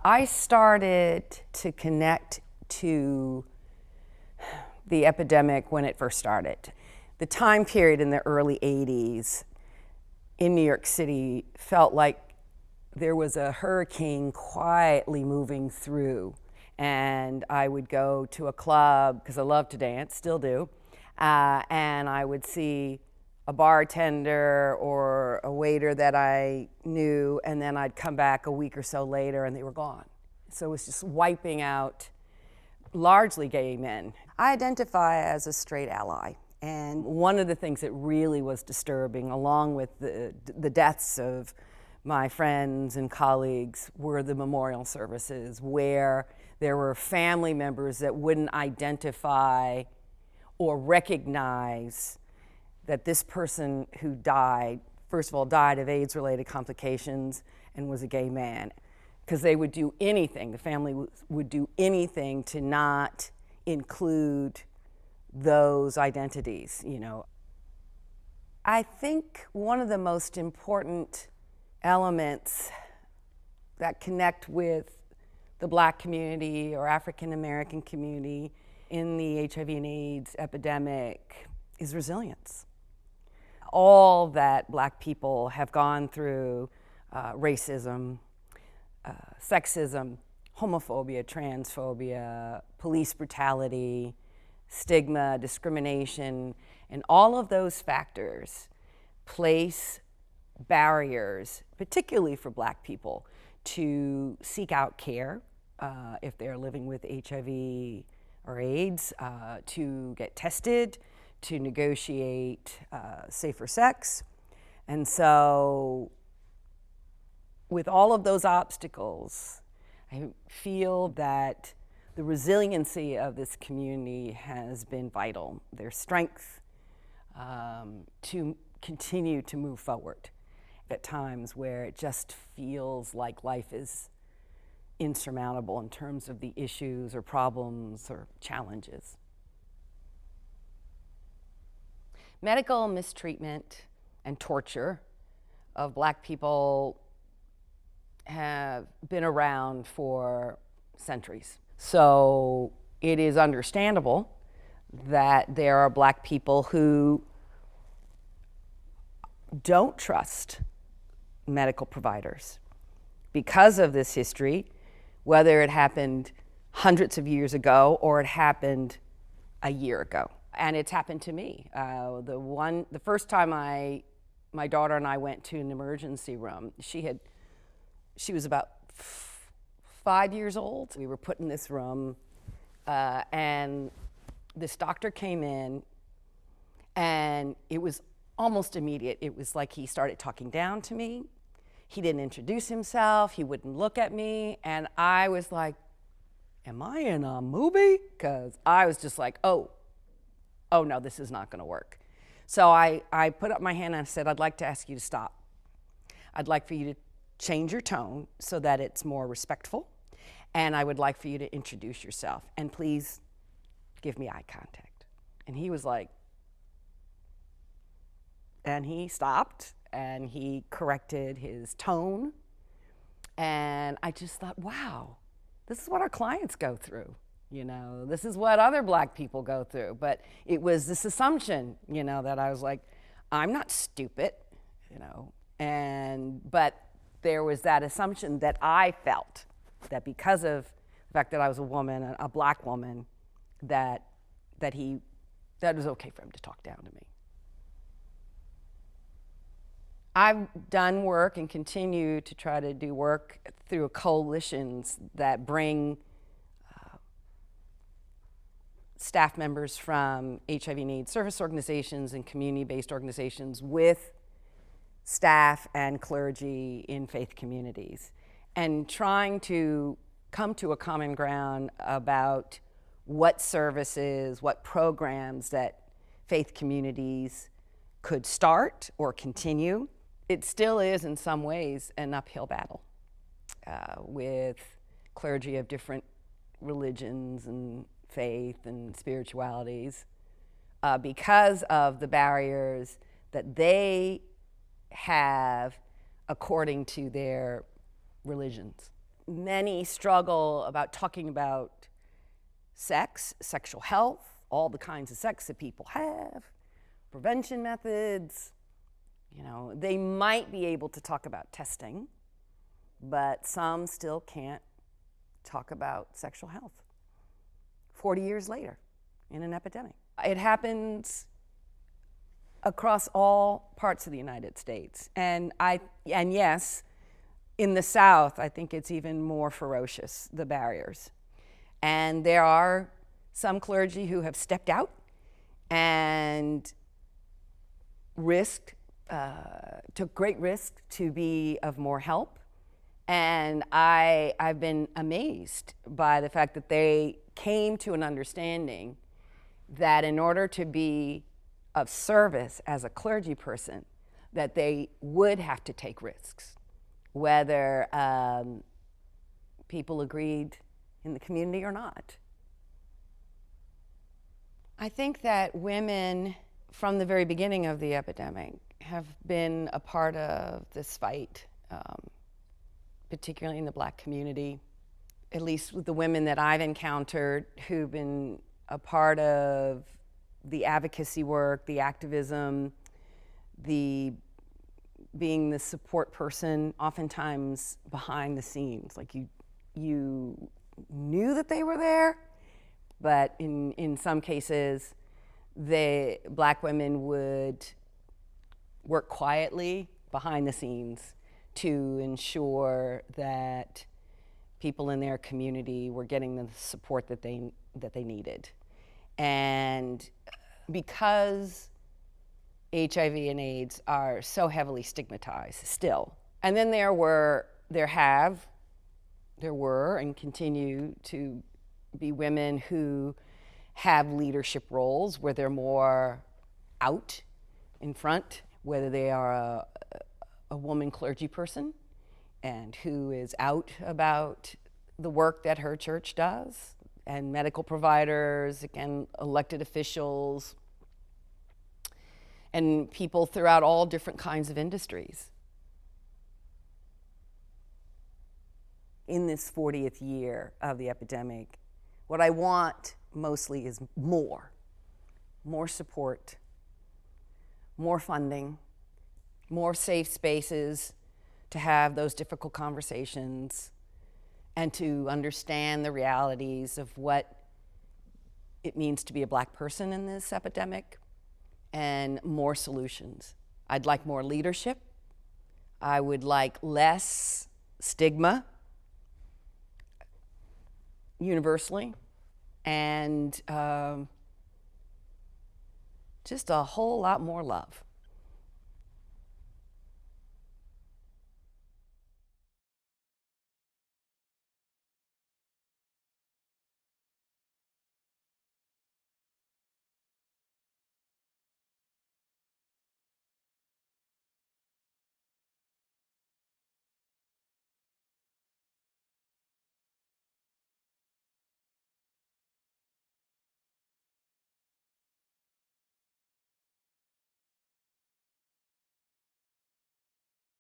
I started to connect to the epidemic when it first started. The time period in the early 80s in New York City felt like there was a hurricane quietly moving through. And I would go to a club, because I love to dance, still do, and I would see a bartender or a waiter that I knew, and then I'd come back a week or so later and they were gone. So it was just wiping out largely gay men. I identify as a straight ally. And one of the things that really was disturbing, along with the deaths of my friends and colleagues, were the memorial services where there were family members that wouldn't identify or recognize that this person who died, first of all, died of AIDS-related complications and was a gay man. Because they would do anything, the family would do anything to not include those identities, you know. I think one of the most important elements that connect with the Black community or African American community in the HIV and AIDS epidemic is resilience. All that Black people have gone through, racism, sexism, homophobia, transphobia, police brutality, stigma, discrimination, and all of those factors place barriers, particularly for Black people, to seek out care if they're living with HIV or AIDS, to get tested, to negotiate safer sex. And so with all of those obstacles, I feel that the resiliency of this community has been vital. Their strength to continue to move forward at times where it just feels like life is insurmountable in terms of the issues or problems or challenges. Medical mistreatment and torture of Black people have been around for centuries. So it is understandable that there are Black people who don't trust medical providers because of this history, whether it happened hundreds of years ago or it happened a year ago. And it's happened to me. The first time my daughter and I went to an emergency room, she was about 5 years old. We were put in this room, and this doctor came in, and it was almost immediate. It was like he started talking down to me. He didn't introduce himself. He wouldn't look at me. And I was like, am I in a movie? Because I was just like, oh no, this is not going to work. So I put up my hand and I said, I'd like to ask you to stop. I'd like for you to change your tone so that it's more respectful. And I would like for you to introduce yourself. And please give me eye contact. And he was like, and he stopped and he corrected his tone. And I just thought, wow, this is what our clients go through. You know, this is what other Black people go through. But it was this assumption, you know, that I was like, I'm not stupid, you know. But there was that assumption that I felt that because of the fact that I was a woman, a Black woman, that it was okay for him to talk down to me. I've done work and continue to try to do work through coalitions that bring staff members from HIV and AIDS service organizations and community-based organizations with staff and clergy in faith communities, and trying to come to a common ground about what services, what programs that faith communities could start or continue. It still is, in some ways, an uphill battle with clergy of different religions and faith and spiritualities because of the barriers that they have according to their religions. many struggle about talking about sex, sexual health, all the kinds of sex that people have, prevention methods. They might be able to talk about testing, but some still can't talk about sexual health 40 years later in an epidemic. It happens across all parts of the United States. And yes, in the South, I think it's even more ferocious, the barriers. And there are some clergy who have stepped out and took great risk to be of more help. And I've been amazed by the fact that they came to an understanding that in order to be of service as a clergy person, that they would have to take risks, whether people agreed in the community or not. I think that women, from the very beginning of the epidemic, have been a part of this fight, particularly in the Black community, at least with the women that I've encountered who've been a part of the advocacy work, the activism, being the support person, oftentimes behind the scenes. Like you knew that they were there, but in some cases, the Black women would work quietly behind the scenes to ensure that people in their community were getting the support that they needed. And because HIV and AIDS are so heavily stigmatized still, and then there were and continue to be women who have leadership roles where they're more out in front, whether they are a woman clergy person and who is out about the work that her church does, and medical providers, again, elected officials, and people throughout all different kinds of industries. In this 40th year of the epidemic, what I want mostly is more support, more funding, more safe spaces to have those difficult conversations and to understand the realities of what it means to be a Black person in this epidemic, and more solutions. I'd like more leadership. I would like less stigma universally, and just a whole lot more love.